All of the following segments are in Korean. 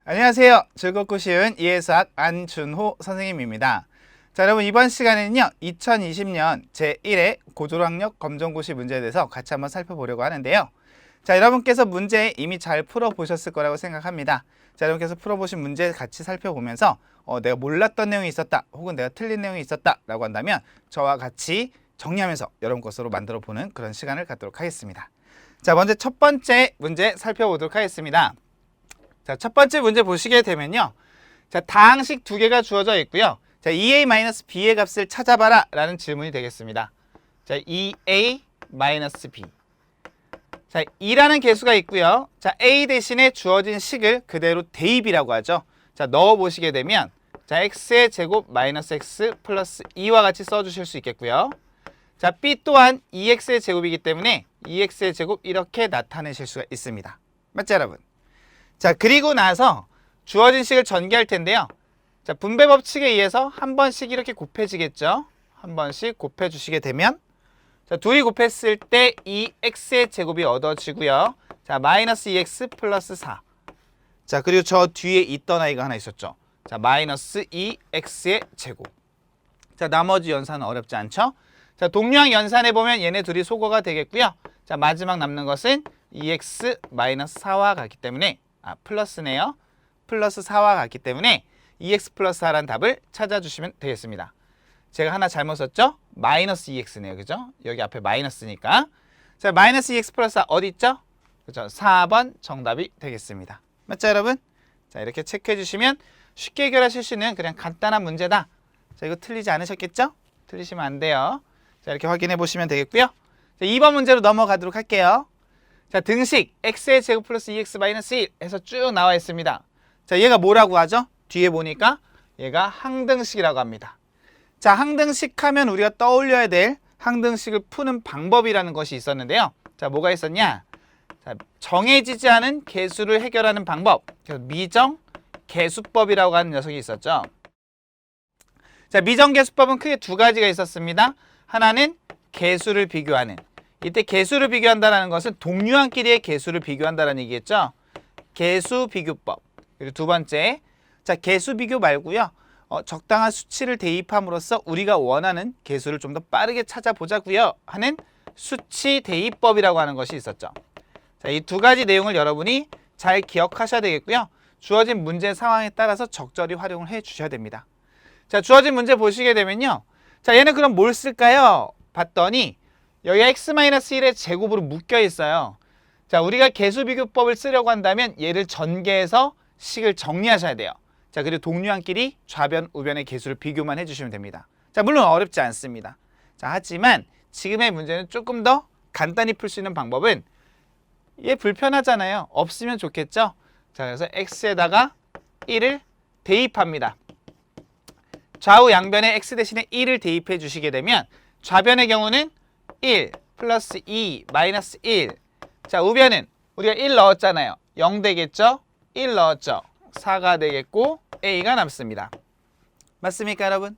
안녕하세요. 즐겁고 쉬운 이해수학 안준호 선생님입니다. 자, 여러분 이번 시간에는요 2020년 제1회 고졸학력 검정고시 문제에 대해서 같이 한번 살펴보려고 하는데요. 자, 여러분께서 문제 이미 잘 풀어보셨을 거라고 생각합니다. 자, 여러분께서 풀어보신 문제 같이 살펴보면서 내가 몰랐던 내용이 있었다 혹은 내가 틀린 내용이 있었다 라고 한다면 저와 같이 정리하면서 여러분 것으로 만들어 보는 그런 시간을 갖도록 하겠습니다. 자, 먼저 첫 번째 문제 살펴보도록 하겠습니다. 자, 첫 번째 문제 보시게 되면요. 자, 다항식 두 개가 주어져 있고요. 자, 2a-b의 값을 찾아봐라 라는 질문이 되겠습니다. 자, 2a-b. 자, 2라는 개수가 있고요. 자, a 대신에 주어진 식을 그대로 대입이라고 하죠. 자, 넣어 보시게 되면 자, x의 제곱 마이너스 x 플러스 2와 같이 써 주실 수 있겠고요. 자, b 또한 2x의 제곱이기 때문에 2x의 제곱 이렇게 나타내실 수가 있습니다. 맞죠, 여러분? 자, 그리고 나서 주어진 식을 전개할 텐데요. 자, 분배 법칙에 의해서 한 번씩 이렇게 곱해지겠죠. 한 번씩 곱해주시게 되면 자, 둘이 곱했을 때 2x의 제곱이 얻어지고요. 자, 마이너스 2x 플러스 4. 자, 그리고 저 뒤에 있던 아이가 하나 있었죠. 자, 마이너스 2x의 제곱. 자, 나머지 연산은 어렵지 않죠? 자, 동류항 연산해 보면 얘네 둘이 소거가 되겠고요. 자, 마지막 남는 것은 2x 마이너스 4와 같기 때문에 플러스네요. 플러스 4와 같기 때문에 2x 플러스 4라는 답을 찾아주시면 되겠습니다. 제가 하나 잘못 썼죠? 마이너스 2x네요. 그죠? 여기 앞에 마이너스니까. 자, 마이너스 2x 플러스 4 어디 있죠? 그죠? 4번 정답이 되겠습니다. 맞죠, 여러분? 자, 이렇게 체크해 주시면 쉽게 해결하실 수 있는 그냥 간단한 문제다. 자, 이거 틀리지 않으셨겠죠? 틀리시면 안 돼요. 자, 이렇게 확인해 보시면 되겠고요. 자, 2번 문제로 넘어가도록 할게요. 자, 등식 x의 제곱 플러스 2x 마이너스 1 해서 쭉 나와 있습니다. 자, 얘가 뭐라고 하죠? 뒤에 보니까 얘가 항등식이라고 합니다. 자, 항등식 하면 우리가 떠올려야 될 항등식을 푸는 방법이라는 것이 있었는데요. 자, 뭐가 있었냐? 자, 정해지지 않은 계수를 해결하는 방법. 그래서 미정계수법이라고 하는 녀석이 있었죠. 자, 미정계수법은 크게 두 가지가 있었습니다. 하나는 계수를 비교하는. 이때 계수를 비교한다는 것은 동류항끼리의 계수를 비교한다는 얘기겠죠. 계수 비교법. 그리고 두 번째, 자, 계수 비교 말고요. 적당한 수치를 대입함으로써 우리가 원하는 계수를 좀 더 빠르게 찾아보자고요 하는 수치 대입법이라고 하는 것이 있었죠. 자, 이 두 가지 내용을 여러분이 잘 기억하셔야 되겠고요. 주어진 문제 상황에 따라서 적절히 활용을 해 주셔야 됩니다. 자, 주어진 문제 보시게 되면요. 자, 얘는 그럼 뭘 쓸까요? 봤더니 여기 x-1의 제곱으로 묶여 있어요. 자, 우리가 계수비교법을 쓰려고 한다면 얘를 전개해서 식을 정리하셔야 돼요. 자, 그리고 동류항끼리 좌변, 우변의 계수를 비교만 해주시면 됩니다. 자, 물론 어렵지 않습니다. 자, 하지만 지금의 문제는 조금 더 간단히 풀 수 있는 방법은 얘 불편하잖아요. 없으면 좋겠죠? 자, 그래서 x에다가 1을 대입합니다. 좌우 양변에 x 대신에 1을 대입해 주시게 되면 좌변의 경우는 1 플러스 2 마이너스 1. 자, 우변은 우리가 1 넣었잖아요. 0 되겠죠? 1 넣었죠? 4가 되겠고 a가 남습니다. 맞습니까, 여러분?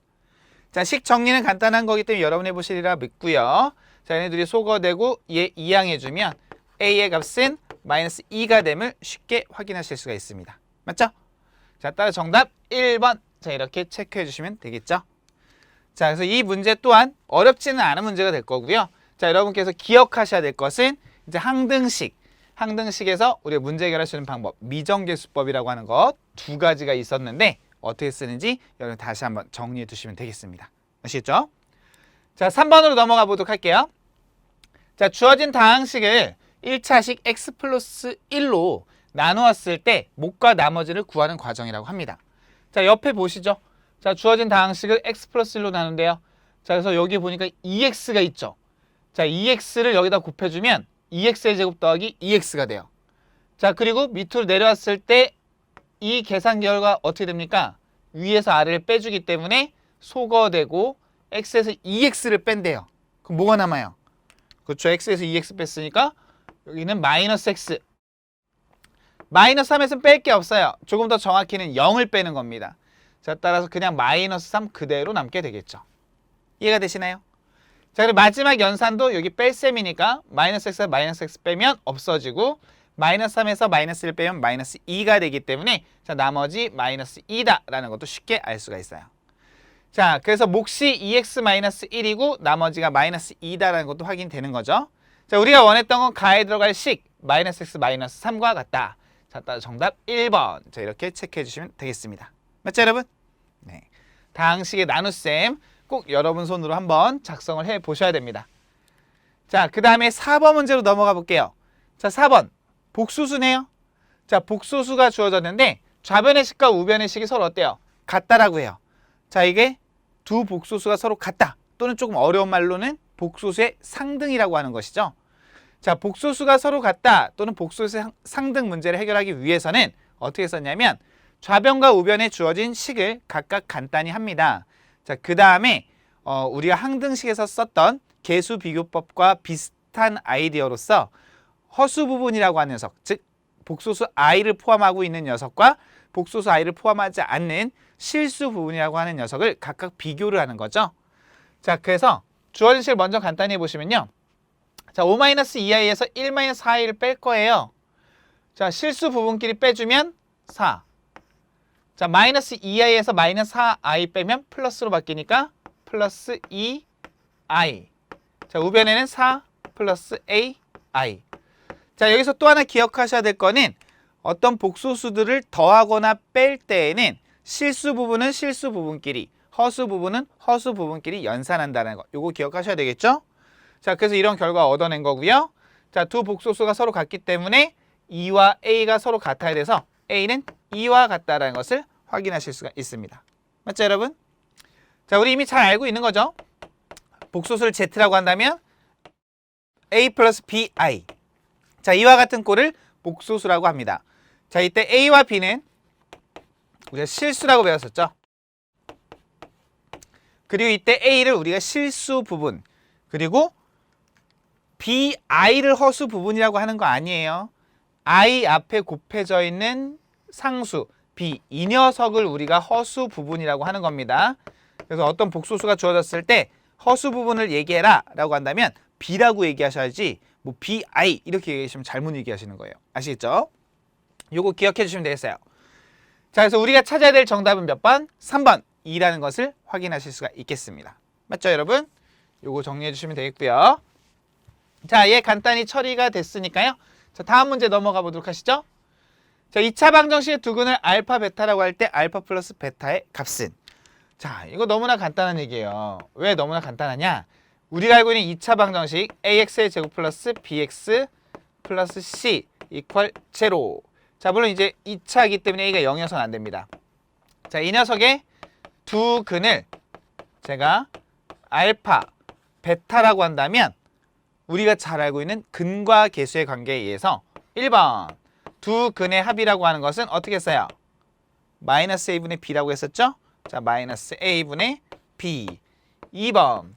자, 식 정리는 간단한 거기 때문에 여러분이 해보시리라 믿고요. 자, 얘네들이 소거되고 얘 이항해주면 a의 값은 마이너스 2가 됨을 쉽게 확인하실 수가 있습니다. 맞죠? 자, 따라 정답 1번. 자, 이렇게 체크해 주시면 되겠죠? 자, 그래서 이 문제 또한 어렵지는 않은 문제가 될 거고요. 자, 여러분께서 기억하셔야 될 것은 이제 항등식에서 우리가 문제 해결할 수 있는 방법, 미정계수법이라고 하는 것 두 가지가 있었는데 어떻게 쓰는지 여러분 다시 한번 정리해 두시면 되겠습니다. 아시겠죠? 자, 3번으로 넘어가 보도록 할게요. 자, 주어진 다항식을 1차식 x 플러스 1로 나누었을 때 목과 나머지를 구하는 과정이라고 합니다. 자, 옆에 보시죠. 자, 주어진 다항식을 x 플러스 1로 나눈대요. 자, 그래서 여기 보니까 2x가 있죠. 자, 2x를 여기다 곱해주면 2x의 제곱 더하기 2x가 돼요. 자, 그리고 밑으로 내려왔을 때 이 계산 결과 어떻게 됩니까? 위에서 아래를 빼주기 때문에 소거되고 x에서 2x를 뺀대요. 그럼 뭐가 남아요? 그렇죠. x에서 2x 뺐으니까 여기는 마이너스 x. 마이너스 3에서는 뺄 게 없어요. 조금 더 정확히는 0을 빼는 겁니다. 자, 따라서 그냥 마이너스 3 그대로 남게 되겠죠. 이해가 되시나요? 자, 그리고 마지막 연산도 여기 뺄셈이니까 마이너스 x가 마이너스 x 빼면 없어지고 마이너스 3에서 마이너스 1 빼면 마이너스 2가 되기 때문에 자, 나머지 마이너스 2다라는 것도 쉽게 알 수가 있어요. 자, 그래서 몫이 2x-1이고 나머지가 마이너스 2다라는 것도 확인되는 거죠. 자, 우리가 원했던 건 가에 들어갈 식 마이너스 x 마이너스 3과 같다. 자, 따라 정답 1번. 자, 이렇게 체크해 주시면 되겠습니다. 맞죠, 여러분? 네. 다항식의 나눗셈 꼭 여러분 손으로 한번 작성을 해 보셔야 됩니다. 자, 그 다음에 4번 문제로 넘어가 볼게요. 자, 4번. 복수수네요. 자, 복수수가 주어졌는데 좌변의 식과 우변의 식이 서로 어때요? 같다라고 해요. 자, 이게 두 복소수가 서로 같다. 또는 조금 어려운 말로는 복소수의 상등이라고 하는 것이죠. 자, 복소수가 서로 같다 또는 복소수의 상등 문제를 해결하기 위해서는 어떻게 썼냐면 좌변과 우변에 주어진 식을 각각 간단히 합니다. 자, 그 다음에 우리가 항등식에서 썼던 개수비교법과 비슷한 아이디어로서 허수 부분이라고 하는 녀석, 즉 복소수 i를 포함하고 있는 녀석과 복소수 i를 포함하지 않는 실수 부분이라고 하는 녀석을 각각 비교를 하는 거죠. 자, 그래서 주어진 식을 먼저 간단히 해보시면요. 자, 5-2i에서 1-4i를 뺄 거예요. 자, 실수 부분끼리 빼주면 4. 자, 마이너스 2i에서 마이너스 4i 빼면 플러스로 바뀌니까 플러스 2i. 자, 우변에는 4 플러스 ai. 자, 여기서 또 하나 기억하셔야 될 거는 어떤 복소수들을 더하거나 뺄 때에는 실수 부분은 실수 부분끼리, 허수 부분은 허수 부분끼리 연산한다는 거. 요거 기억하셔야 되겠죠? 자, 그래서 이런 결과 얻어낸 거고요. 자, 두 복소수가 서로 같기 때문에 2와 a가 서로 같아야 돼서 a는 2와 같다라는 것을 확인하실 수가 있습니다. 맞죠, 여러분? 자, 우리 이미 잘 알고 있는 거죠? 복소수를 z라고 한다면 a 플러스 bi. 자, 이와 같은 꼴을 복소수라고 합니다. 자, 이때 a와 b는 우리가 실수라고 배웠었죠. 그리고 이때 a를 우리가 실수 부분, 그리고 bi를 허수 부분이라고 하는 거 아니에요. i 앞에 곱해져 있는 상수 b, 이 녀석을 우리가 허수 부분이라고 하는 겁니다. 그래서 어떤 복소수가 주어졌을 때 허수 부분을 얘기해라 라고 한다면 b라고 얘기하셔야지 뭐 bi 이렇게 얘기하시면 잘못 얘기하시는 거예요. 아시겠죠? 요거 기억해 주시면 되겠어요. 자, 그래서 우리가 찾아야 될 정답은 몇 번? 3번 2라는 것을 확인하실 수가 있겠습니다. 맞죠, 여러분? 요거 정리해 주시면 되겠고요. 자, 얘 간단히 처리가 됐으니까요. 자, 다음 문제 넘어가 보도록 하시죠. 자, 2차 방정식의 두근을 알파 베타라고 할 때 알파 플러스 베타의 값은, 자, 이거 너무나 간단한 얘기예요. 왜 너무나 간단하냐? 우리가 알고 있는 2차 방정식 ax의 제곱 플러스 bx 플러스 c 이퀄 제로. 자, 물론 이제 2차이기 때문에 a가 0이어서는 안 됩니다. 자, 이 녀석의 두 근을 제가 알파, 베타라고 한다면 우리가 잘 알고 있는 근과 계수의 관계에 의해서 1번 두 근의 합이라고 하는 것은 어떻게 써요? 마이너스 a분의 b라고 했었죠? 자, 마이너스 a분의 b. 2번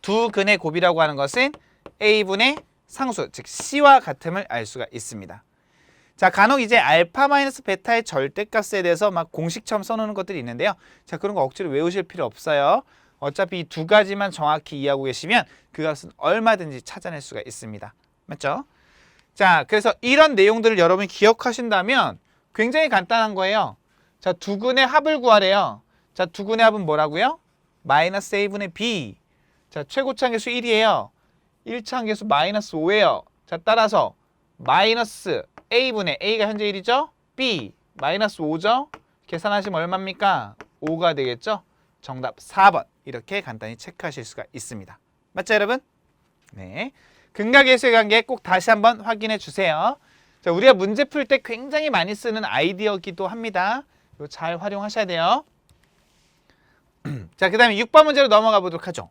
두 근의 곱이라고 하는 것은 a분의 상수, 즉 c와 같음을 알 수가 있습니다. 자, 간혹 이제 알파 마이너스 베타의 절대값에 대해서 막 공식처럼 써놓는 것들이 있는데요. 자, 그런 거 억지로 외우실 필요 없어요. 어차피 이 두 가지만 정확히 이해하고 계시면 그 값은 얼마든지 찾아낼 수가 있습니다. 맞죠? 자, 그래서 이런 내용들을 여러분이 기억하신다면 굉장히 간단한 거예요. 자, 두 근의 합을 구하래요. 자, 두 근의 합은 뭐라고요? 마이너스 a분의 b. 자, 최고차 함계수 1이에요. 1차 함계수 마이너스 5예요. 자, 따라서 마이너스 a분의 a가 현재 1이죠? b 마이너스 5죠? 계산하시면 얼마입니까? 5가 되겠죠? 정답 4번. 이렇게 간단히 체크하실 수가 있습니다. 맞죠, 여러분? 네. 근과 계수의 관계 꼭 다시 한번 확인해 주세요. 자, 우리가 문제 풀 때 굉장히 많이 쓰는 아이디어기도 합니다. 이거 잘 활용하셔야 돼요. 자, 그 다음에 6번 문제로 넘어가 보도록 하죠.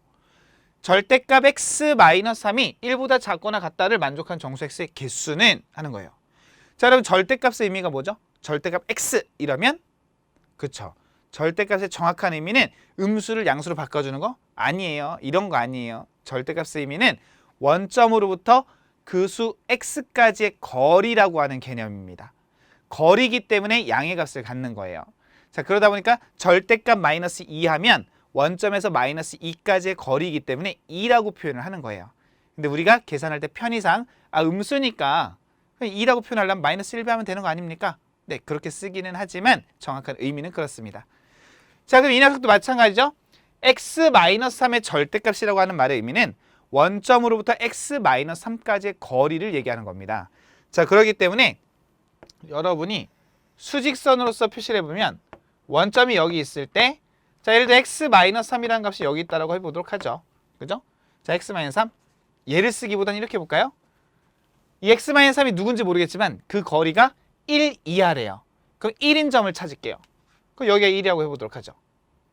절대값 x-3이 1보다 작거나 같다를 만족한 정수 x의 개수는 하는 거예요. 자, 여러분 절대값의 의미가 뭐죠? 절대값 x 이러면 그쵸. 절대값의 정확한 의미는 음수를 양수로 바꿔주는 거 아니에요. 이런 거 아니에요. 절대값의 의미는 원점으로부터 그 수 x까지의 거리라고 하는 개념입니다. 거리이기 때문에 양의 값을 갖는 거예요. 자, 그러다 보니까 절대값 마이너스 2 하면 원점에서 마이너스 2까지의 거리이기 때문에 2라고 표현을 하는 거예요. 근데 우리가 계산할 때 편의상 음수니까 그럼 2라고 표현하려면 마이너스 1 하면 되는 거 아닙니까? 네, 그렇게 쓰기는 하지만 정확한 의미는 그렇습니다. 자, 그럼 이 녀석도 마찬가지죠. x-3의 절대값이라고 하는 말의 의미는 원점으로부터 x-3까지의 거리를 얘기하는 겁니다. 자, 그렇기 때문에 여러분이 수직선으로서 표시를 해보면 원점이 여기 있을 때, 자, 예를 들어 x-3이라는 값이 여기 있다라고 해보도록 하죠. 그죠? 자, x-3 얘를 쓰기보다는 이렇게 해볼까요? 이 x-3이 누군지 모르겠지만 그 거리가 1 이하래요. 그럼 1인 점을 찾을게요. 그럼 여기가 1이라고 해보도록 하죠.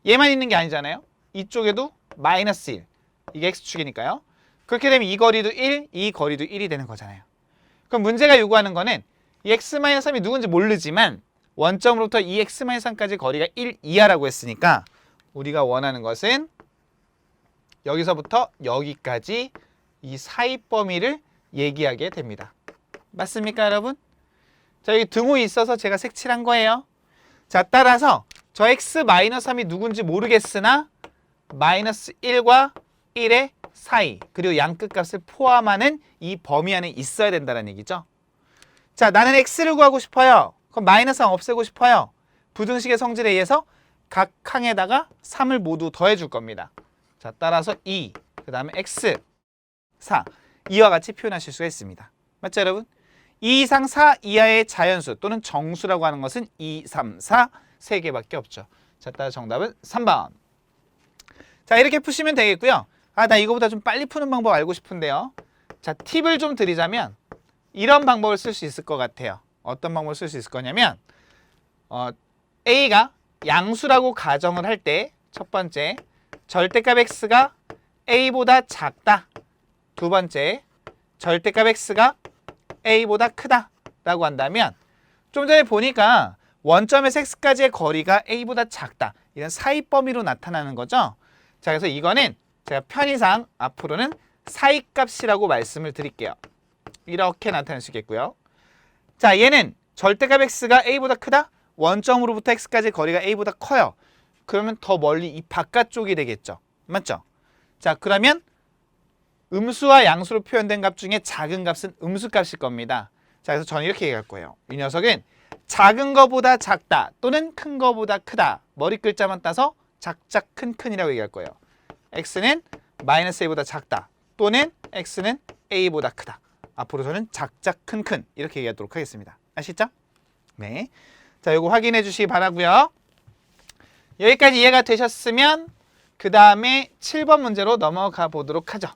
얘만 있는 게 아니잖아요. 이쪽에도 마이너스 1. 이게 x축이니까요. 그렇게 되면 이 거리도 1, 이 거리도 1이 되는 거잖아요. 그럼 문제가 요구하는 거는 이 x-3이 누군지 모르지만 원점으로부터 이 x-3까지 거리가 1 이하라고 했으니까 우리가 원하는 것은 여기서부터 여기까지 이 사이 범위를 얘기하게 됩니다. 맞습니까, 여러분? 자, 여기 등호이 있어서 제가 색칠한 거예요. 자, 따라서 저 x-3이 누군지 모르겠으나 마이너스 1과 1의 사이, 그리고 양 끝값을 포함하는 이 범위 안에 있어야 된다는 얘기죠. 자, 나는 x를 구하고 싶어요. 그럼 마이너스 3 없애고 싶어요. 부등식의 성질에 의해서 각 항에다가 3을 모두 더해 줄 겁니다. 자, 따라서 2, 그 다음에 x, 4 이와 같이 표현하실 수가 있습니다. 맞죠, 여러분? 2 이상 4 이하의 자연수 또는 정수라고 하는 것은 2, 3, 4 3개밖에 없죠. 자, 따라서 정답은 3번. 자, 이렇게 푸시면 되겠고요. 아, 나 이거보다 좀 빨리 푸는 방법 알고 싶은데요. 자, 팁을 좀 드리자면 이런 방법을 쓸 수 있을 것 같아요. 어떤 방법을 쓸 수 있을 거냐면 A가 양수라고 가정을 할 때 첫 번째, 절대값 x가 A보다 작다. 두 번째, 절대값 x가 A보다 크다 라고 한다면 좀 전에 보니까 원점에서 x까지의 거리가 A보다 작다. 이런 사이 범위로 나타나는 거죠. 자, 그래서 이거는 제가 편의상 앞으로는 사이값이라고 말씀을 드릴게요. 이렇게 나타낼 수 있겠고요. 자, 얘는 절대값 x가 A보다 크다? 원점으로부터 x까지 거리가 A보다 커요. 그러면 더 멀리 이 바깥쪽이 되겠죠. 맞죠? 자, 그러면 음수와 양수로 표현된 값 중에 작은 값은 음수값일 겁니다. 자, 그래서 저는 이렇게 얘기할 거예요. 이 녀석은 작은 거보다 작다 또는 큰 거보다 크다. 머리 글자만 따서 작작 큰큰이라고 얘기할 거예요. x는 마이너스 a보다 작다 또는 x는 a보다 크다. 앞으로 저는 작작 큰큰 이렇게 얘기하도록 하겠습니다. 아시죠? 네. 자, 요거 확인해 주시기 바라고요. 여기까지 이해가 되셨으면 그 다음에 7번 문제로 넘어가 보도록 하죠.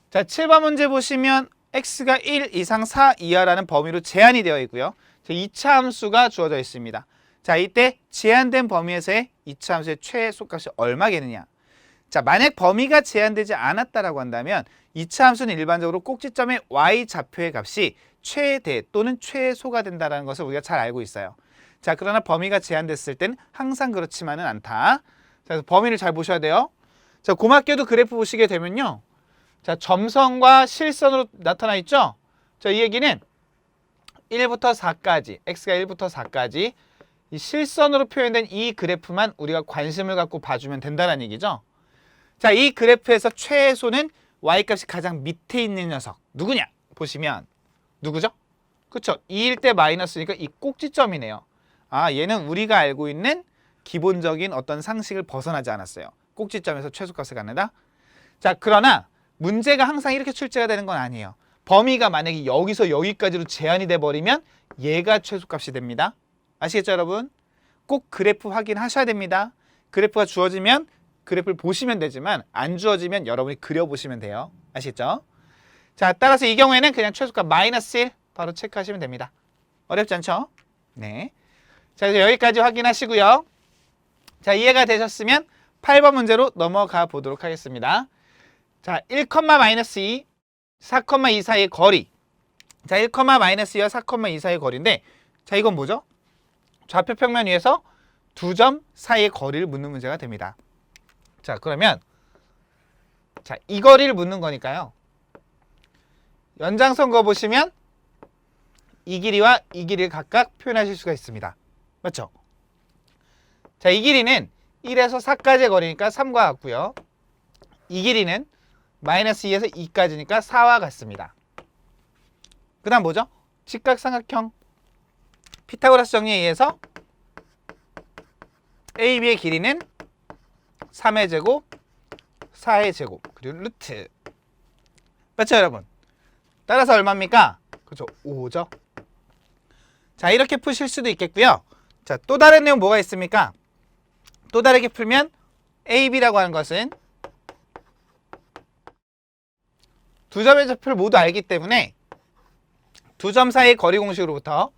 자, 7번 문제 보시면 x가 1 이상 4 이하라는 범위로 제한이 되어 있고요. 2차 함수가 주어져 있습니다. 자, 이때 제한된 범위에서의 2차 함수의 최소값이 얼마겠느냐. 자, 만약 범위가 제한되지 않았다라고 한다면 2차 함수는 일반적으로 꼭지점의 y좌표의 값이 최대 또는 최소가 된다는 것을 우리가 잘 알고 있어요. 자, 그러나 범위가 제한됐을 땐 항상 그렇지만은 않다. 자, 그래서 범위를 잘 보셔야 돼요. 자, 고맙게도 그래프 보시게 되면요. 자, 점선과 실선으로 나타나 있죠? 자, 이 얘기는 1부터 4까지, x가 1부터 4까지 이 실선으로 표현된 이 그래프만 우리가 관심을 갖고 봐주면 된다는 얘기죠. 자, 이 그래프에서 최소는 y값이 가장 밑에 있는 녀석 누구냐? 보시면 누구죠? 그쵸? 2일 때 마이너스니까 이 꼭지점이네요. 아, 얘는 우리가 알고 있는 기본적인 어떤 상식을 벗어나지 않았어요. 꼭지점에서 최소값을 갖는다. 자, 그러나 문제가 항상 이렇게 출제가 되는 건 아니에요. 범위가 만약에 여기서 여기까지로 제한이 돼 버리면 얘가 최소값이 됩니다. 아시겠죠, 여러분? 꼭 그래프 확인하셔야 됩니다. 그래프가 주어지면 그래프를 보시면 되지만 안 주어지면 여러분이 그려보시면 돼요. 아시겠죠? 자, 따라서 이 경우에는 그냥 최소값 마이너스 1 바로 체크하시면 됩니다. 어렵지 않죠? 네. 자, 그래서 여기까지 확인하시고요. 자, 이해가 되셨으면 8번 문제로 넘어가 보도록 하겠습니다. 자, 1,-2, 4,2 사이의 거리. 자, 1,-2와 4,2 사이의 거리인데, 자, 이건 뭐죠? 좌표 평면 위에서 두 점 사이의 거리를 묻는 문제가 됩니다. 자, 그러면 자, 이 거리를 묻는 거니까요. 연장선 그어 보시면 이 길이와 이 길이를 각각 표현하실 수가 있습니다. 맞죠? 자, 이 길이는 1에서 4까지의 거리니까 3과 같고요. 이 길이는 마이너스 2에서 2까지니까 4와 같습니다. 그 다음 뭐죠? 직각삼각형 피타고라스 정리에 의해서 AB의 길이는 3의 제곱, 4의 제곱, 그리고 루트. 맞죠, 여러분? 따라서 얼마입니까? 그렇죠, 5죠. 자, 이렇게 푸실 수도 있겠고요. 자, 또 다른 내용 뭐가 있습니까? 또 다르게 풀면 AB라고 하는 것은 두 점의 좌표를 모두 알기 때문에 두 점 사이의 거리 공식으로부터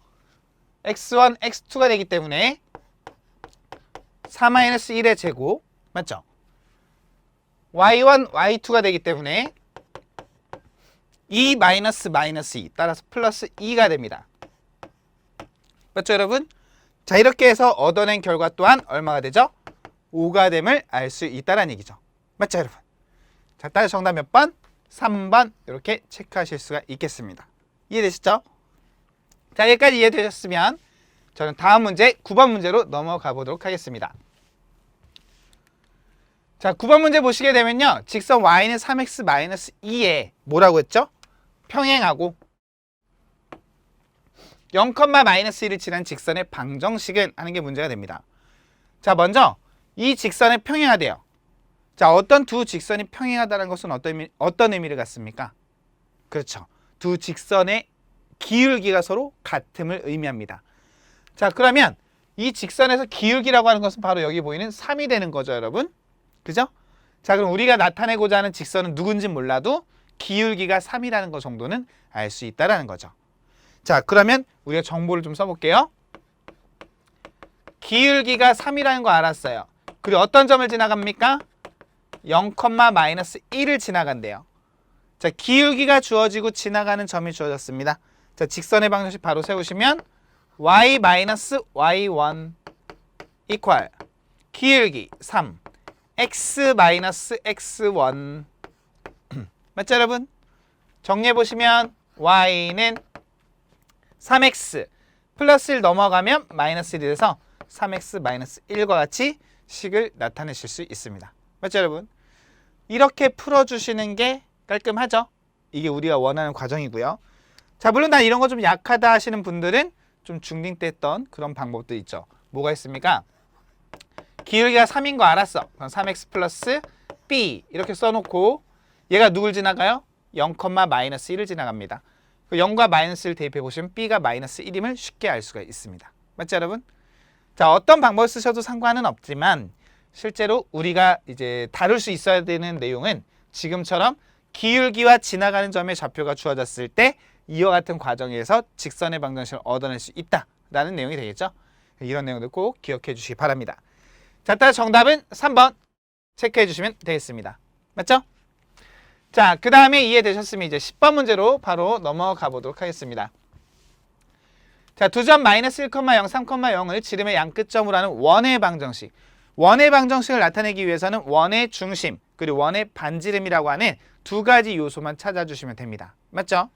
x1, x2가 되기 때문에 4-1의 제곱, 맞죠? y1, y2가 되기 때문에 2 마이너스 2, 따라서 플러스 2가 됩니다. 맞죠, 여러분? 자, 이렇게 해서 얻어낸 결과 또한 얼마가 되죠? 5가 됨을 알 수 있다는 얘기죠. 맞죠, 여러분? 자, 따라서 정답 몇 번? 3번 이렇게 체크하실 수가 있겠습니다. 이해되시죠? 자, 여기까지 이해되셨으면 저는 다음 문제 9번 문제로 넘어가 보도록 하겠습니다. 자, 9번 문제 보시게 되면요. 직선 y는 3x-2에 뭐라고 했죠? 평행하고 0,-1을 지난 직선의 방정식은 하는 게 문제가 됩니다. 자, 먼저 이 직선에 평행하대요. 자, 어떤 두 직선이 평행하다는 것은 어떤 의미를 갖습니까? 그렇죠. 두 직선의 기울기가 서로 같음을 의미합니다. 자, 그러면 이 직선에서 기울기라고 하는 것은 바로 여기 보이는 3이 되는 거죠, 여러분. 그죠? 자, 그럼 우리가 나타내고자 하는 직선은 누군지 몰라도 기울기가 3이라는 것 정도는 알 수 있다는 거죠. 자, 그러면 우리가 정보를 좀 써볼게요. 기울기가 3이라는 거 알았어요. 그리고 어떤 점을 지나갑니까? 0,-1을 지나간대요. 자, 기울기가 주어지고 지나가는 점이 주어졌습니다. 자, 직선의 방정식 바로 세우시면 y-y1 이퀄 기울기 3 x-x1 맞죠, 여러분? 정리해보시면 y는 3x 플러스 1 넘어가면 마이너스 1이 돼서 3x-1과 같이 식을 나타내실 수 있습니다. 맞죠, 여러분? 이렇게 풀어주시는 게 깔끔하죠? 이게 우리가 원하는 과정이고요. 자, 물론 난 이런 거 좀 약하다 하시는 분들은 좀 중딩 때 했던 그런 방법도 있죠. 뭐가 있습니까? 기울기가 3인 거 알았어. 그럼 3x 플러스 b 이렇게 써놓고 얘가 누굴 지나가요? 0,-1을 지나갑니다. 0과 마이너스를 대입해 보시면 b가 마이너스 1임을 쉽게 알 수가 있습니다. 맞죠, 여러분? 자, 어떤 방법을 쓰셔도 상관은 없지만 실제로 우리가 이제 다룰 수 있어야 되는 내용은 지금처럼 기울기와 지나가는 점의 좌표가 주어졌을 때 이와 같은 과정에서 직선의 방정식을 얻어낼 수 있다라는 내용이 되겠죠. 이런 내용들 꼭 기억해 주시기 바랍니다. 자, 따라 정답은 3번 체크해 주시면 되겠습니다. 맞죠? 자, 그 다음에 이해되셨으면 이제 10번 문제로 바로 넘어가 보도록 하겠습니다. 자, 두 점 마이너스 1,0, 3,0을 지름의 양끝점으로 하는 원의 방정식. 원의 방정식을 나타내기 위해서는 원의 중심 그리고 원의 반지름이라고 하는 두 가지 요소만 찾아주시면 됩니다. 맞죠?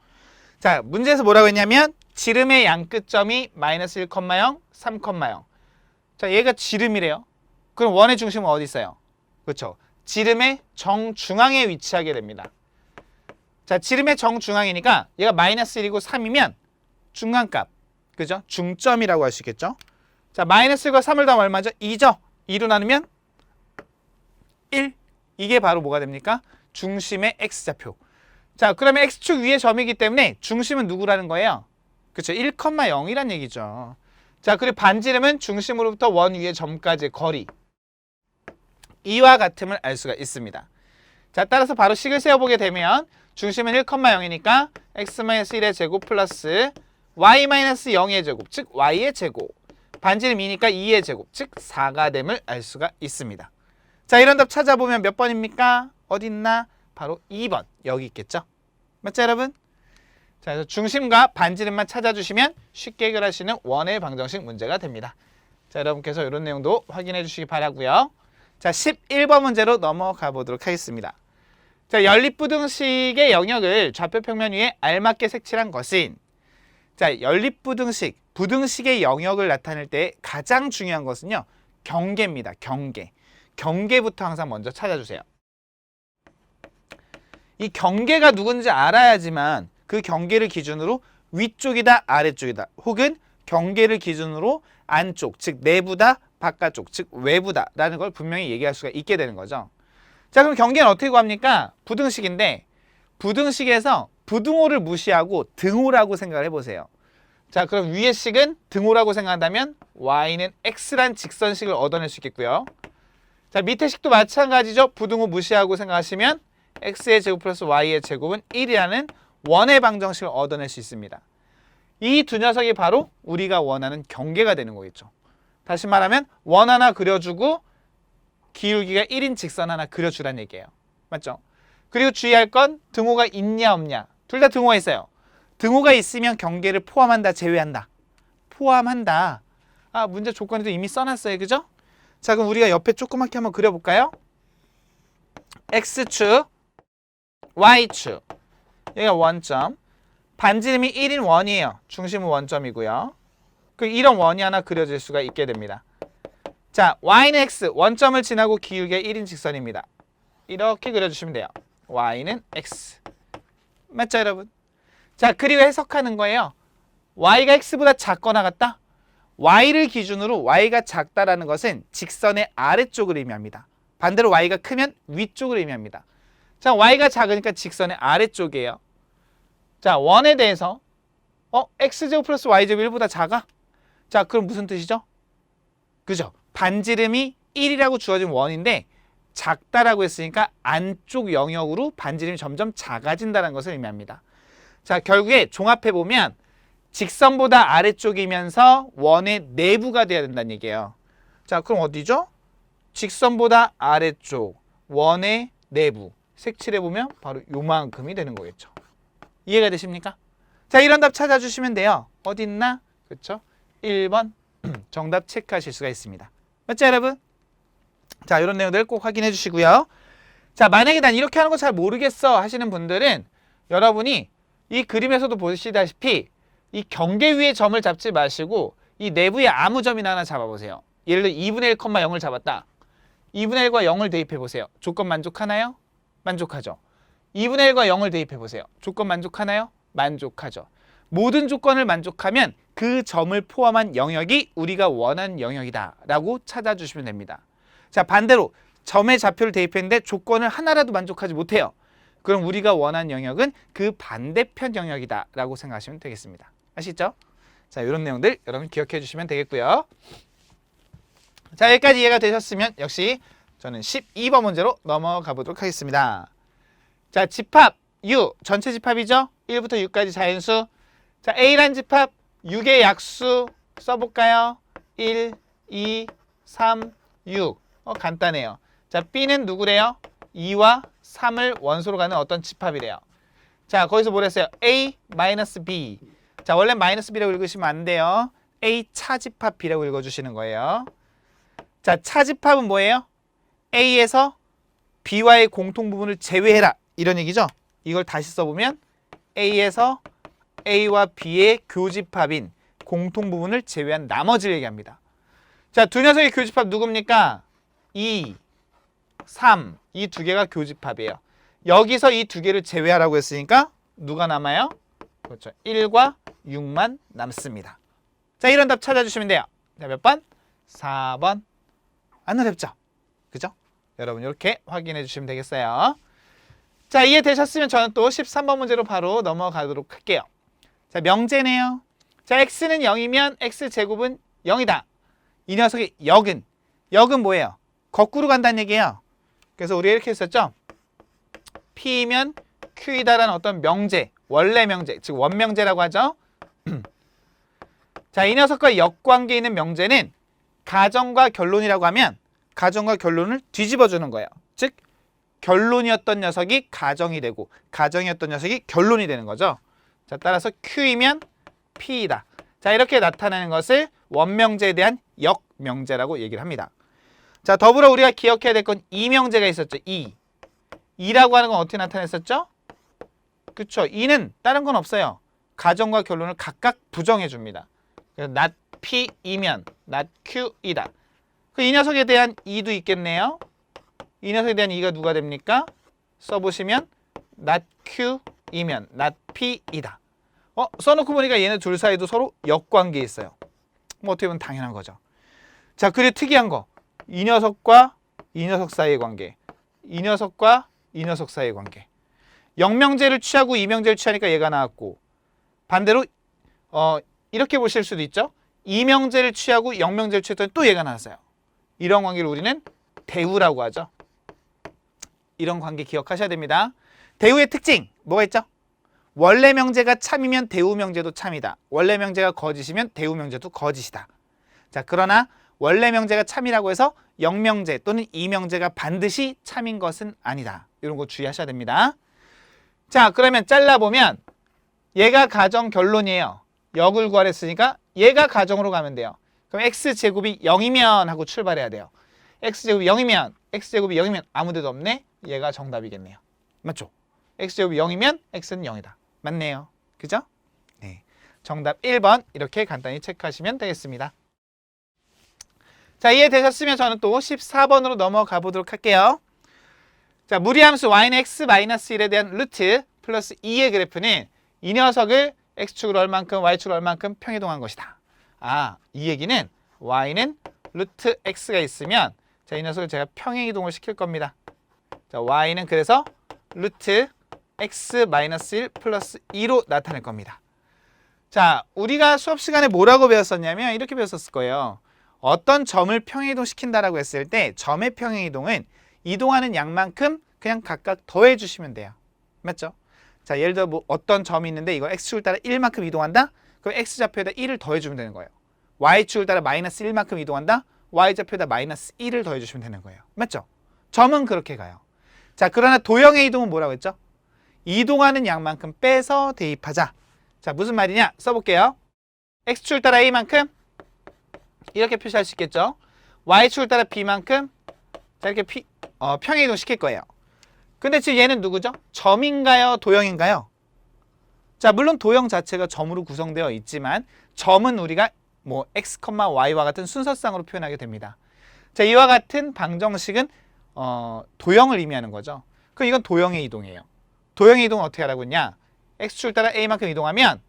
자, 문제에서 뭐라고 했냐면 지름의 양끝점이 마이너스 1,0, 3,0. 자, 얘가 지름이래요. 그럼 원의 중심은 어디 있어요? 그렇죠. 지름의 정중앙에 위치하게 됩니다. 자, 지름의 정중앙이니까 얘가 마이너스 1이고 3이면 중간값. 그죠? 중점이라고 할 수 있겠죠? 자, 마이너스 1과 3을 더하면 얼마죠? 2죠? 2로 나누면 1. 이게 바로 뭐가 됩니까? 중심의 x좌표. 자, 그러면 x축 위에 점이기 때문에 중심은 누구라는 거예요? 그렇죠. 1,0이란 얘기죠. 자, 그리고 반지름은 중심으로부터 원 위의 점까지의 거리. 이와 같음을 알 수가 있습니다. 자, 따라서 바로 식을 세워보게 되면 중심은 1,0이니까 x-1의 제곱 플러스 y-0의 제곱, 즉 y의 제곱. 반지름 2니까 2의 제곱, 즉 4가 됨을 알 수가 있습니다. 자, 이런 답 찾아보면 몇 번입니까? 어디 있나? 바로 2번. 여기 있겠죠? 맞죠, 여러분? 자, 그래서 중심과 반지름만 찾아주시면 쉽게 해결할 수 있는 원의 방정식 문제가 됩니다. 자, 여러분께서 이런 내용도 확인해 주시기 바라고요. 자, 11번 문제로 넘어가 보도록 하겠습니다. 자, 연립부등식의 영역을 좌표 평면 위에 알맞게 색칠한 것은 자, 연립부등식, 부등식의 영역을 나타낼 때 가장 중요한 것은요. 경계입니다. 경계. 경계부터 항상 먼저 찾아주세요. 이 경계가 누군지 알아야지만 그 경계를 기준으로 위쪽이다, 아래쪽이다, 혹은 경계를 기준으로 안쪽, 즉 내부다, 바깥쪽, 즉 외부다라는 걸 분명히 얘기할 수가 있게 되는 거죠. 자, 그럼 경계는 어떻게 구합니까? 부등식인데 부등식에서 부등호를 무시하고 등호라고 생각을 해보세요. 자, 그럼 위의 식은 등호라고 생각한다면 y는 x란 직선식을 얻어낼 수 있겠고요. 자, 밑에 식도 마찬가지죠. 부등호 무시하고 생각하시면 x의 제곱 플러스 y의 제곱은 1이라는 원의 방정식을 얻어낼 수 있습니다. 이 두 녀석이 바로 우리가 원하는 경계가 되는 거겠죠. 다시 말하면 원 하나 그려주고 기울기가 1인 직선 하나 그려주란 얘기예요. 맞죠? 그리고 주의할 건 등호가 있냐 없냐. 둘 다 등호가 있어요. 등호가 있으면 경계를 포함한다, 제외한다. 포함한다. 아, 문제 조건에도 이미 써놨어요. 그죠? 자, 그럼 우리가 옆에 조그맣게 한번 그려볼까요? X축, Y축. 여기가 원점. 반지름이 1인 원이에요. 중심은 원점이고요. 그 이런 원이 하나 그려질 수가 있게 됩니다. 자, Y는 X, 원점을 지나고 기울기가 1인 직선입니다. 이렇게 그려주시면 돼요. Y는 X. 맞죠, 여러분? 자, 그리고 해석하는 거예요. Y가 X보다 작거나 같다? Y를 기준으로 Y가 작다라는 것은 직선의 아래쪽을 의미합니다. 반대로 Y가 크면 위쪽을 의미합니다. 자, Y가 작으니까 직선의 아래쪽이에요. 자, 원에 대해서 X제곱 플러스 Y제곱 1보다 작아? 자, 그럼 무슨 뜻이죠? 그죠? 반지름이 1이라고 주어진 원인데 작다라고 했으니까 안쪽 영역으로 반지름이 점점 작아진다는 것을 의미합니다. 자, 결국에 종합해보면 직선보다 아래쪽이면서 원의 내부가 돼야 된다는 얘기예요. 자, 그럼 어디죠? 직선보다 아래쪽, 원의 내부. 색칠해보면 바로 요만큼이 되는 거겠죠. 이해가 되십니까? 자, 이런 답 찾아주시면 돼요. 어디 있나? 그렇죠? 1번 정답 체크하실 수가 있습니다. 맞죠, 여러분? 자, 이런 내용들 꼭 확인해 주시고요. 자, 만약에 난 이렇게 하는 거 잘 모르겠어 하시는 분들은 여러분이 이 그림에서도 보시다시피 이 경계 위에 점을 잡지 마시고 이 내부에 아무 점이나 하나 잡아보세요. 예를 들어 2분의 1, 0을 잡았다. 2분의 1과 0을 대입해보세요. 조건 만족하나요? 만족하죠. 2분의 1과 0을 대입해보세요. 조건 만족하나요? 만족하죠. 모든 조건을 만족하면 그 점을 포함한 영역이 우리가 원하는 영역이다 라고 찾아주시면 됩니다. 자, 반대로 점의 좌표를 대입했는데 조건을 하나라도 만족하지 못해요. 그럼 우리가 원하는 영역은 그 반대편 영역이다 라고 생각하시면 되겠습니다. 아시죠? 자, 이런 내용들 여러분 기억해 주시면 되겠고요. 자, 여기까지 이해가 되셨으면 역시 저는 12번 문제로 넘어가 보도록 하겠습니다. 자, 집합 U, 전체 집합이죠? 1부터 6까지 자연수. 자, A란 집합 6의 약수 써볼까요? 1, 2, 3, 6. 간단해요. 자, B는 누구래요? 2와 3을 원소로 가는 어떤 집합이래요. 자, 거기서 뭐랬어요? A, B. 자, 원래 B라고 읽으시면 안 돼요. A 차집합 B라고 읽어주시는 거예요. 자, 차집합은 뭐예요? A에서 B와의 공통 부분을 제외해라. 이런 얘기죠? 이걸 다시 써보면 A에서 A와 B의 교집합인 공통 부분을 제외한 나머지를 얘기합니다. 자, 두 녀석의 교집합 누굽니까? 2, 3. 이 두 개가 교집합이에요. 여기서 이 두 개를 제외하라고 했으니까 누가 남아요? 그렇죠. 1과 6만 남습니다. 자, 이런 답 찾아주시면 돼요. 자, 몇 번? 4번. 안 어렵죠? 그죠? 여러분 이렇게 확인해 주시면 되겠어요. 자, 이해되셨으면 저는 또 13번 문제로 바로 넘어가도록 할게요. 자, 명제네요. 자, x는 0이면 x제곱은 0이다. 이 녀석의 역은 뭐예요? 거꾸로 간다는 얘기예요. 그래서 우리가 이렇게 했었죠. P면 Q이다라는 어떤 명제, 원래 명제, 즉 원명제라고 하죠. 자, 이 녀석과 역관계 있는 명제는 가정과 결론이라고 하면 가정과 결론을 뒤집어 주는 거예요. 즉 결론이었던 녀석이 가정이 되고 가정이었던 녀석이 결론이 되는 거죠. 자, 따라서 Q이면 P이다. 자, 이렇게 나타나는 것을 원명제에 대한 역명제라고 얘기를 합니다. 자, 더불어 우리가 기억해야 될 건 이명제가 있었죠. 이라고 하는 건 어떻게 나타냈었죠? 그쵸. 이는 다른 건 없어요. 가정과 결론을 각각 부정해 줍니다. 그래서 not P이면 not Q이다. 이 녀석에 대한 이도 있겠네요. 이 녀석에 대한 이가 누가 됩니까? 써보시면 not Q이면 not P이다. 써놓고 보니까 얘네 둘 사이도 서로 역관계에 있어요. 뭐 어떻게 보면 당연한 거죠. 자, 그리고 특이한 거. 이 녀석과 이 녀석 사이의 관계. 이 녀석과 이 녀석 사이의 관계. 영명제를 취하고 이명제를 취하니까 얘가 나왔고, 반대로 이렇게 보실 수도 있죠. 이명제를 취하고 영명제를 취했더니 또 얘가 나왔어요. 이런 관계를 우리는 대우라고 하죠. 이런 관계 기억하셔야 됩니다. 대우의 특징 뭐가 있죠? 원래 명제가 참이면 대우 명제도 참이다. 원래 명제가 거짓이면 대우 명제도 거짓이다. 자, 그러나 원래 명제가 참이라고 해서 영명제 또는 이명제가 반드시 참인 것은 아니다. 이런 거 주의하셔야 됩니다. 자, 그러면 잘라보면 얘가 가정 결론이에요. 역을 구하랬으니까 얘가 가정으로 가면 돼요. 그럼 x제곱이 0이면 하고 출발해야 돼요. x제곱이 0이면 아무 데도 없네. 얘가 정답이겠네요. 맞죠? x제곱이 0이면 x는 0이다. 맞네요. 그죠? 네. 정답 1번 이렇게 간단히 체크하시면 되겠습니다. 자, 이해되셨으면 저는 또 14번으로 넘어가 보도록 할게요. 자, 무리함수 y는 x-1에 대한 루트 플러스 2의 그래프는 이 녀석을 x축으로 얼만큼 y축으로 얼만큼 평이동한 것이다. 이 얘기는 y는 루트 x가 있으면 자, 이 녀석을 제가 평행이동을 시킬 겁니다. 자, y는 그래서 루트 x-1 플러스 2로 나타낼 겁니다. 자, 우리가 수업 시간에 뭐라고 배웠었냐면 이렇게 배웠었을 거예요. 어떤 점을 평행이동 시킨다라고 했을 때 점의 평행이동은 이동하는 양만큼 그냥 각각 더해 주시면 돼요. 맞죠? 자, 예를 들어 뭐 어떤 점이 있는데 이거 x축을 따라 1만큼 이동한다? 그럼 x좌표에다 1을 더해 주면 되는 거예요. y축을 따라 마이너스 1만큼 이동한다? y좌표에다 마이너스 1을 더해 주시면 되는 거예요. 맞죠? 점은 그렇게 가요. 자, 그러나 도형의 이동은 뭐라고 했죠? 이동하는 양만큼 빼서 대입하자. 자, 무슨 말이냐? 써볼게요. x축을 따라 a만큼 이렇게 표시할 수 있겠죠? y축을 따라 b만큼 자, 이렇게 평행이동 시킬 거예요. 근데 지금 얘는 누구죠? 점인가요? 도형인가요? 자, 물론 도형 자체가 점으로 구성되어 있지만 점은 우리가 뭐 x, y와 같은 순서상으로 표현하게 됩니다. 자, 이와 같은 방정식은 도형을 의미하는 거죠. 그럼 이건 도형의 이동이에요. 도형의 이동은 어떻게 하라고 했냐? x축을 따라 a만큼 이동하면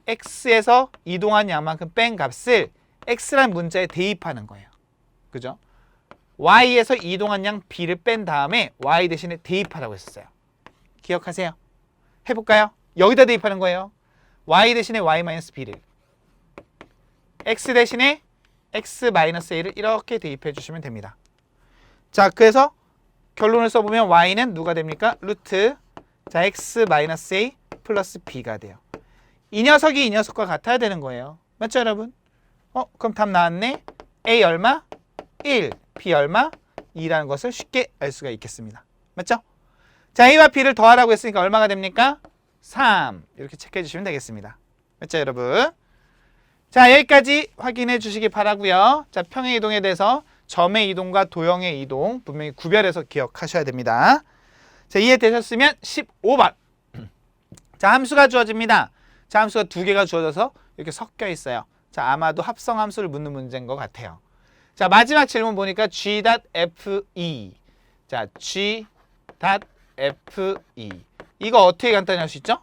x에서 이동한 양만큼 뺀 값을 x라는 문자에 대입하는 거예요. 그죠? y에서 이동한 양 b를 뺀 다음에 y 대신에 대입하라고 했었어요. 기억하세요. 해볼까요? 여기다 대입하는 거예요. y 대신에 y-b를 x 대신에 x-a를 이렇게 대입해 주시면 됩니다. 자, 그래서 결론을 써보면 y는 누가 됩니까? 루트 자 x-a 플러스 b가 돼요. 이 녀석이 이 녀석과 같아야 되는 거예요. 맞죠, 여러분? 그럼 답 나왔네. a 얼마? 1, b 얼마? 2라는 것을 쉽게 알 수가 있겠습니다. 맞죠? 자, a와 b를 더하라고 했으니까 얼마가 됩니까? 3. 이렇게 체크해 주시면 되겠습니다. 맞죠, 여러분? 자, 여기까지 확인해 주시기 바라고요. 자, 평행 이동에 대해서 점의 이동과 도형의 이동 분명히 구별해서 기억하셔야 됩니다. 자, 이해되셨으면 15번. 자, 함수가 주어집니다. 자, 함수가 두 개가 주어져서 이렇게 섞여 있어요. 자, 아마도 합성 함수를 묻는 문제인 것 같아요. 자, 마지막 질문 보니까 g.fe. 자, g.fe. 이거 어떻게 간단히 할 수 있죠?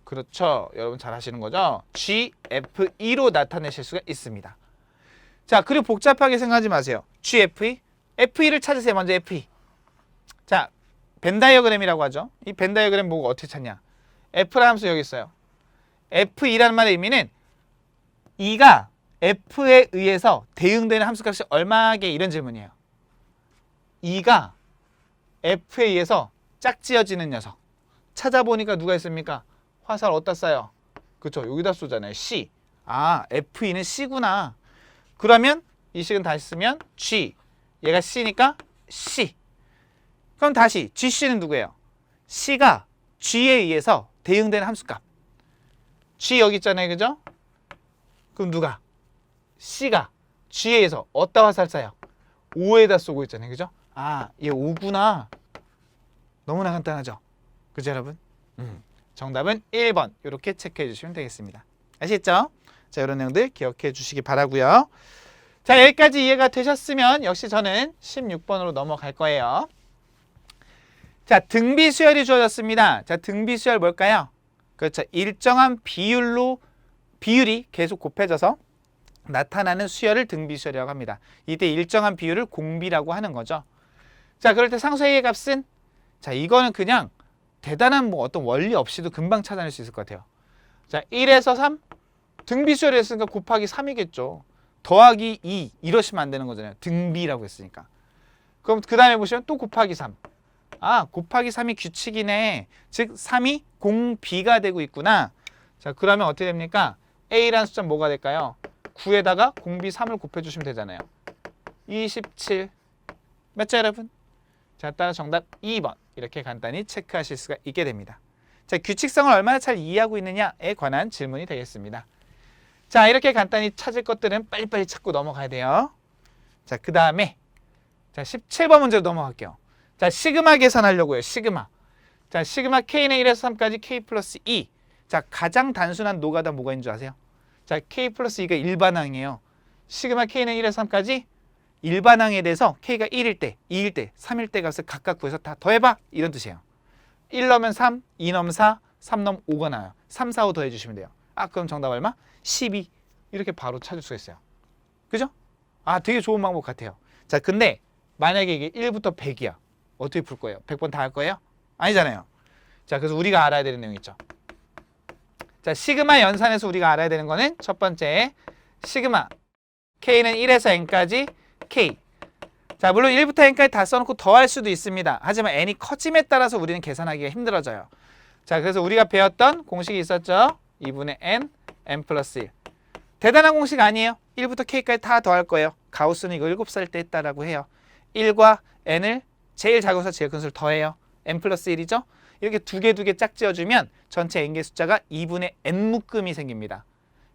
그렇죠. 여러분 잘 하시는 거죠? GFE로 나타내실 수가 있습니다. 자, 그리고 복잡하게 생각하지 마세요. GFE? FE를 찾으세요. 먼저 FE. 자, 벤 다이어그램이라고 하죠. 이 벤 다이어그램 보고 어떻게 찾냐? F라는 함수 여기 있어요. FE라는 말의 의미는 E가 F에 의해서 대응되는 함수값이 얼마게 이런 질문이에요. E가 F에 의해서 짝지어지는 녀석. 찾아보니까 누가 있습니까? 화살 어디다 쏴요? 그쵸, 여기다 쏘잖아요. C. FE는 C구나. 그러면 이 식은 다시 쓰면 G. 얘가 C니까 C. 그럼 다시 GC는 누구예요? C가 G에 의해서 대응되는 함수값. G 여기 있잖아요. 그죠? 그럼 누가? C가 G에 의해서 어디다 화살 쏴요? O에다 쏘고 있잖아요. 그죠? 얘 O구나. 너무나 간단하죠? 그죠, 여러분? 정답은 1번 이렇게 체크해 주시면 되겠습니다. 아시겠죠? 자, 이런 내용들 기억해 주시기 바라고요. 자, 여기까지 이해가 되셨으면 역시 저는 16번으로 넘어갈 거예요. 자, 등비수열이 주어졌습니다. 자, 등비수열 뭘까요? 그렇죠. 일정한 비율이 계속 곱해져서 나타나는 수열을 등비수열이라고 합니다. 이때 일정한 비율을 공비라고 하는 거죠. 자, 그럴 때 상수 A의 값은, 자, 이거는 그냥 대단한 뭐 어떤 원리 없이도 금방 찾아낼 수 있을 것 같아요. 자, 1에서 3 등비수열이 했으니까 곱하기 3이겠죠. 더하기 2 이러시면 안 되는 거잖아요. 등비라고 했으니까. 그럼 그 다음에 보시면 또 곱하기 3. 아, 곱하기 3이 규칙이네. 즉 3이 공비가 되고 있구나. 자, 그러면 어떻게 됩니까? A라는 숫자는 뭐가 될까요? 9에다가 공비 3을 곱해주시면 되잖아요. 27. 맞죠, 여러분? 자, 따라 정답 2번. 이렇게 간단히 체크하실 수가 있게 됩니다. 자, 규칙성을 얼마나 잘 이해하고 있느냐에 관한 질문이 되겠습니다. 자, 이렇게 간단히 찾을 것들은 빨리빨리 찾고 넘어가야 돼요. 자, 그 다음에 자, 17번 문제로 넘어갈게요. 자, 시그마 계산하려고요. 시그마. 자, 시그마 K는 1에서 3까지 K 플러스 2. 자, 가장 단순한 노가다 뭐가 있는 줄 아세요? 자, K 플러스 2가 일반항이에요. 시그마 K는 1에서 3까지 일반항에 대해서 K가 1일 때, 2일 때, 3일 때 값을 각각 구해서 다 더해봐. 이런 뜻이에요. 1 넣으면 3, 2 넣으면 4, 3 넣으면 5가 나와요. 3, 4, 5 더해주시면 돼요. 아, 그럼 정답 얼마? 12. 이렇게 바로 찾을 수가 있어요. 그죠? 아, 되게 좋은 방법 같아요. 자, 근데 만약에 이게 1부터 100이야. 어떻게 풀 거예요? 100번 다 할 거예요? 아니잖아요. 자, 그래서 우리가 알아야 되는 내용 있죠. 자, 시그마 연산에서 우리가 알아야 되는 거는 첫 번째, 시그마 K는 1에서 N까지 K. 자, 물론 1부터 N까지 다 써놓고 더할 수도 있습니다. 하지만 N이 커짐에 따라서 우리는 계산하기가 힘들어져요. 자, 그래서 우리가 배웠던 공식이 있었죠. 2분의 N, N 플러스 1. 대단한 공식 아니에요. 1부터 K까지 다 더할 거예요. 가우스는 이거 7살 때 했다라고 해요. 1과 N을 제일 작은 숫자 제일 큰 수를 더해요. N 플러스 1이죠. 이렇게 두 개 짝지어주면 전체 N개 숫자가 2분의 N 묶음이 생깁니다.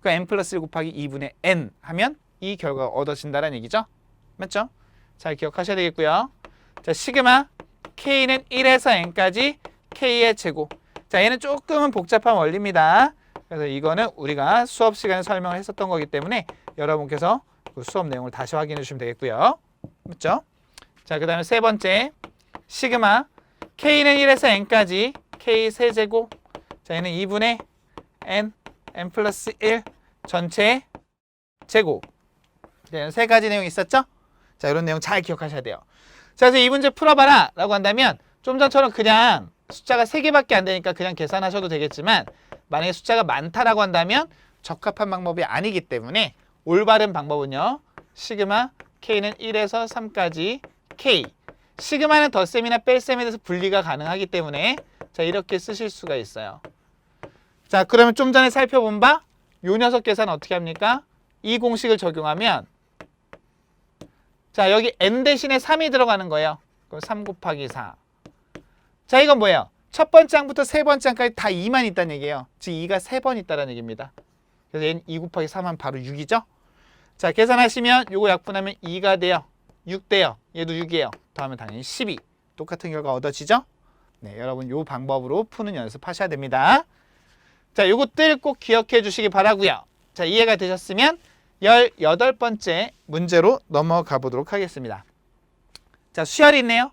그 N 플러스 1 곱하기 2분의 N 하면 이 결과가 얻어진다는 얘기죠. 맞죠? 잘 기억하셔야 되겠고요. 자, 시그마 K는 1에서 N까지 K의 제곱. 자, 얘는 조금은 복잡한 원리입니다. 그래서 이거는 우리가 수업 시간에 설명을 했었던 거기 때문에 여러분께서 그 수업 내용을 다시 확인해 주시면 되겠고요. 맞죠? 자, 그 다음에 세 번째, 시그마 K는 1에서 N까지 K 세제곱. 자, 얘는 2분의 N, N 플러스 1 전체 제곱. 네, 세 가지 내용이 있었죠? 자, 이런 내용 잘 기억하셔야 돼요. 자, 그래서 이 문제 풀어봐라 라고 한다면 좀 전처럼 그냥 숫자가 3개밖에 안 되니까 그냥 계산하셔도 되겠지만 만약에 숫자가 많다라고 한다면 적합한 방법이 아니기 때문에 올바른 방법은요. 시그마 K는 1에서 3까지 K. 시그마는 덧셈이나 뺄셈에 대해서 분리가 가능하기 때문에 자, 이렇게 쓰실 수가 있어요. 자, 그러면 좀 전에 살펴본 바 요 녀석 계산 어떻게 합니까? 이 공식을 적용하면 자, 여기 N 대신에 3이 들어가는 거예요. 그럼 3 곱하기 4. 자, 이건 뭐예요? 첫 번째 항부터 세 번째 항까지 다 2만 있다는 얘기예요. 즉 2가 3번 있다는 얘기입니다. 그래서 얘는 2 곱하기 3 하면 바로 6이죠. 자, 계산하시면 요거 약분하면 2가 돼요. 6 돼요. 얘도 6이에요. 더하면 당연히 12. 똑같은 결과 얻어지죠? 네, 여러분 요 방법으로 푸는 연습하셔야 됩니다. 자, 요것들 꼭 기억해 주시기 바라고요. 자, 이해가 되셨으면 18번째 문제로 넘어가 보도록 하겠습니다. 자, 수열이 있네요.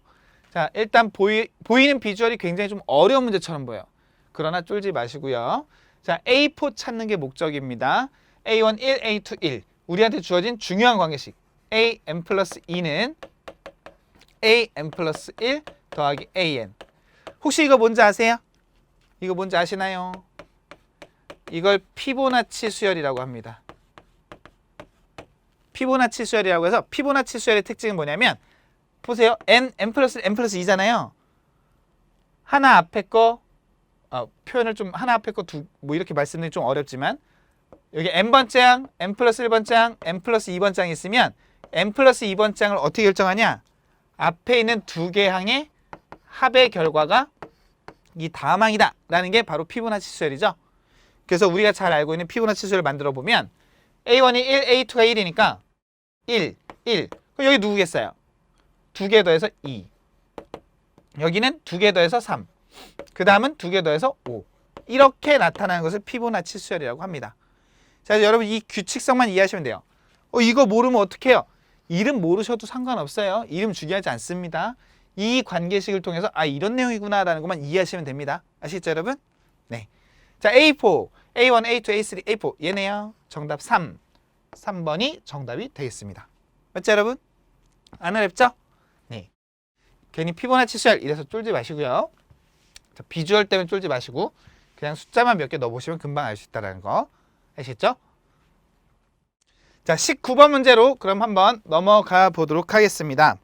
자, 일단 보이는 비주얼이 굉장히 좀 어려운 문제처럼 보여요. 그러나 쫄지 마시고요. 자, A4 찾는 게 목적입니다. A1 1, A2 1. 우리한테 주어진 중요한 관계식. AN 플러스 2는 AN 플러스 1 더하기 AN. 혹시 이거 뭔지 아세요? 이거 뭔지 아시나요? 이걸 피보나치 수열이라고 합니다. 피보나치 수열이라고 해서 피보나치 수열의 특징은 뭐냐면 보세요. N 플러스 2잖아요. 하나 앞에 거 표현을 좀 하나 앞에 거 뭐 이렇게 말씀드리기 좀 어렵지만 여기 N번째 항, N 플러스 1번째 항, N 플러스 2번째 항이 있으면 N 플러스 2번째 항을 어떻게 결정하냐? 앞에 있는 두 개 항의 합의 결과가 이 다음 항이다 라는 게 바로 피보나치 수열이죠. 그래서 우리가 잘 알고 있는 피보나치 수열을 만들어 보면 A1이 1, A2가 1이니까 1, 1. 그럼 여기 누구겠어요? 2개 더해서 2. 여기는 2개 더해서 3. 그 다음은 2개 더해서 5. 이렇게 나타나는 것을 피보나치 수열이라고 합니다. 자, 여러분 이 규칙성만 이해하시면 돼요. 이거 모르면 어떡해요? 이름 모르셔도 상관없어요. 이름 중요하지 않습니다. 이 관계식을 통해서 이런 내용이구나 라는 것만 이해하시면 됩니다. 아시겠죠, 여러분? 네. 자, A4, A1, A2, A3, A4 얘네요. 정답 3번이 정답이 되겠습니다. 맞죠, 여러분? 안 어렵죠? 네. 괜히 피보나치 수열 이래서 쫄지 마시고요. 자, 비주얼 때문에 쫄지 마시고 그냥 숫자만 몇 개 넣어보시면 금방 알 수 있다는 거 아시겠죠? 자, 19번 문제로 그럼 한번 넘어가 보도록 하겠습니다.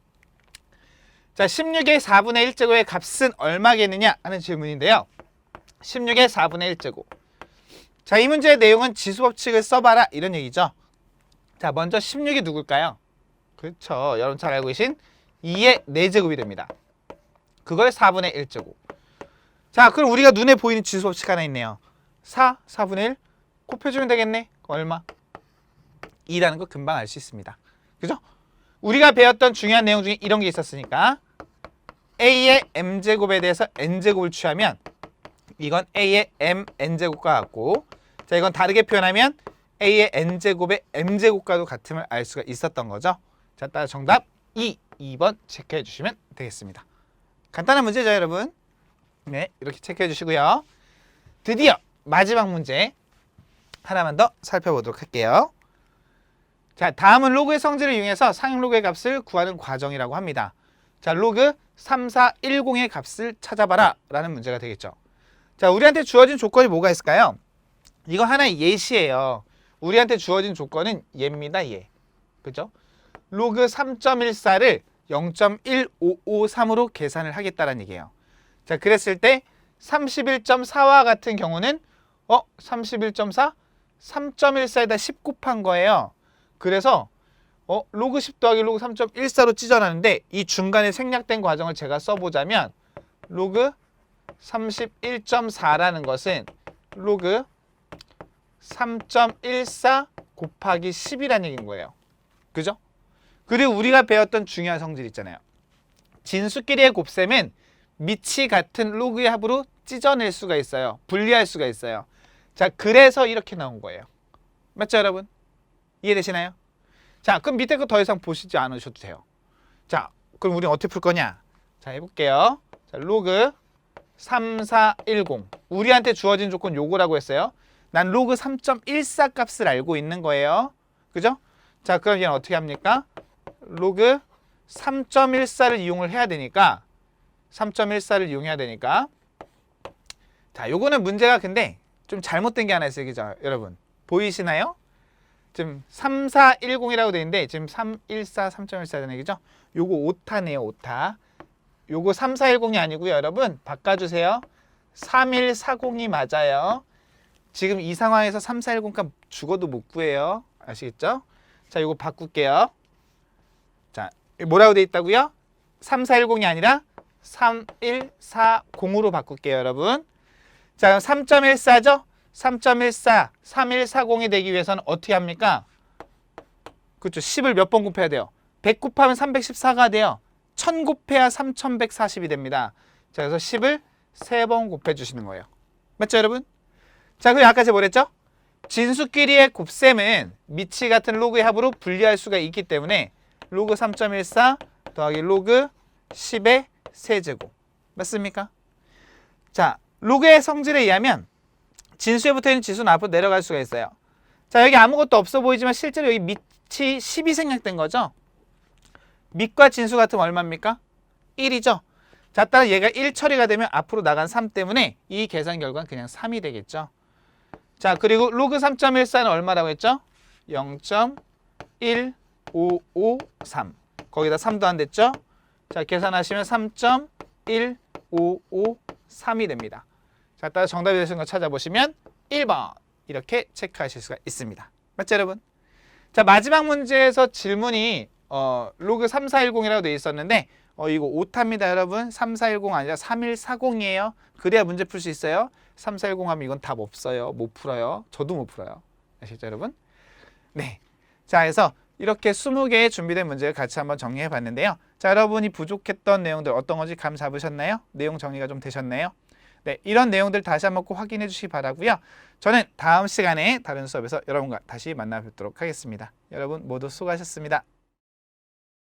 자, 16의 4분의 1제곱의 값은 얼마겠느냐 하는 질문인데요. 16의 4분의 1제곱. 자, 이 문제의 내용은 지수법칙을 써봐라 이런 얘기죠. 자, 먼저 16이 누굴까요? 그렇죠. 여러분 잘 알고 계신 2의 4제곱이 됩니다. 그걸 4분의 1제곱. 자, 그럼 우리가 눈에 보이는 지수법칙 하나 있네요. 4분의 1 곱해주면 되겠네. 얼마? 2라는 거 금방 알 수 있습니다. 그죠? 우리가 배웠던 중요한 내용 중에 이런 게 있었으니까 A의 m제곱에 대해서 n제곱을 취하면 이건 A의 mn제곱과 같고, 자, 이건 다르게 표현하면 A의 n제곱의 m제곱과도 같음을 알 수가 있었던 거죠. 자, 따라 정답 2번 체크해 주시면 되겠습니다. 간단한 문제죠, 여러분. 네, 이렇게 체크해 주시고요. 드디어 마지막 문제 하나만 더 살펴보도록 할게요. 자, 다음은 로그의 성질을 이용해서 상행 로그의 값을 구하는 과정이라고 합니다. 자, 로그 3410의 값을 찾아봐라 라는 문제가 되겠죠. 자, 우리한테 주어진 조건이 뭐가 있을까요? 이거 하나의 예시예요. 우리한테 주어진 조건은 얘입니다, 얘. 그죠? 로그 3.14를 0.1553으로 계산을 하겠다는 얘기예요. 자, 그랬을 때 31.4와 같은 경우는 31.4? 3.14에다 10 곱한 거예요. 그래서 로그 10 더하기 로그 3.14로 찢어나는데 이 중간에 생략된 과정을 제가 써보자면 로그 31.4라는 것은 로그 3.14 곱하기 10이라는 얘기인 거예요. 그죠? 그리고 우리가 배웠던 중요한 성질 있잖아요. 진수끼리의 곱셈은 밑이 같은 로그의 합으로 찢어낼 수가 있어요. 분리할 수가 있어요. 자, 그래서 이렇게 나온 거예요. 맞죠, 여러분? 이해되시나요? 자, 그럼 밑에 거 더 이상 보시지 않으셔도 돼요. 자, 그럼 우리는 어떻게 풀 거냐? 자, 해볼게요. 자, 로그 3410. 우리한테 주어진 조건 요거라고 했어요. 난 로그 3.14 값을 알고 있는 거예요. 그죠? 자, 그럼 얘는 어떻게 합니까? 로그 3.14를 이용을 해야 되니까 3.14를 이용해야 되니까 자, 요거는 문제가 근데 좀 잘못된 게 하나 있어요. 그죠? 여러분 보이시나요? 지금 3410이라고 되어 있는데 지금 314, 3.14라는 얘기죠? 요거 오타네요, 오타. 요거 3410이 아니고요, 여러분 바꿔주세요. 3140이 맞아요. 지금 이 상황에서 3410값 죽어도 못 구해요. 아시겠죠? 자, 요거 바꿀게요. 자, 뭐라고 되어 있다고요? 3410이 아니라 3140으로 바꿀게요, 여러분. 자, 3.14죠? 3.14, 3140이 되기 위해서는 어떻게 합니까? 그렇죠. 10을 몇 번 곱해야 돼요? 100 곱하면 314가 돼요. 1000 곱해야 3140이 됩니다. 자, 그래서 10을 3번 곱해주시는 거예요. 맞죠, 여러분? 자, 그리고 아까 제가 뭐랬죠? 진수끼리의 곱셈은 밑이 같은 로그의 합으로 분리할 수가 있기 때문에 로그 3.14 더하기 로그 10의 세제곱. 맞습니까? 자, 로그의 성질에 의하면 진수에 붙어있는 지수는 앞으로 내려갈 수가 있어요. 자, 여기 아무것도 없어 보이지만 실제로 여기 밑이 10이 생략된 거죠. 밑과 진수 같으면 얼마입니까? 1이죠. 자, 따라 얘가 1 처리가 되면 앞으로 나간 3 때문에 이 계산 결과는 그냥 3이 되겠죠. 자, 그리고 로그 3.14는 얼마라고 했죠? 0.1553. 거기다 3도 안 됐죠? 자, 계산하시면 3.1553이 됩니다. 자, 따라 정답이 되시는 거 찾아보시면 1번 이렇게 체크하실 수가 있습니다. 맞죠, 여러분? 자, 마지막 문제에서 질문이 로그 3410이라고 되어 있었는데 이거 오타입니다, 여러분. 3410 아니라 3140이에요. 그래야 문제 풀 수 있어요. 3410 하면 이건 답 없어요. 못 풀어요. 저도 못 풀어요. 아시죠, 여러분? 네. 자, 그래서 이렇게 20개의 준비된 문제를 같이 한번 정리해 봤는데요. 자, 여러분이 부족했던 내용들 어떤 건지 감 잡으셨나요? 내용 정리가 좀 되셨나요? 네, 이런 내용들 다시 한번 꼭 확인해 주시기 바라고요. 저는 다음 시간에 다른 수업에서 여러분과 다시 만나 뵙도록 하겠습니다. 여러분 모두 수고하셨습니다.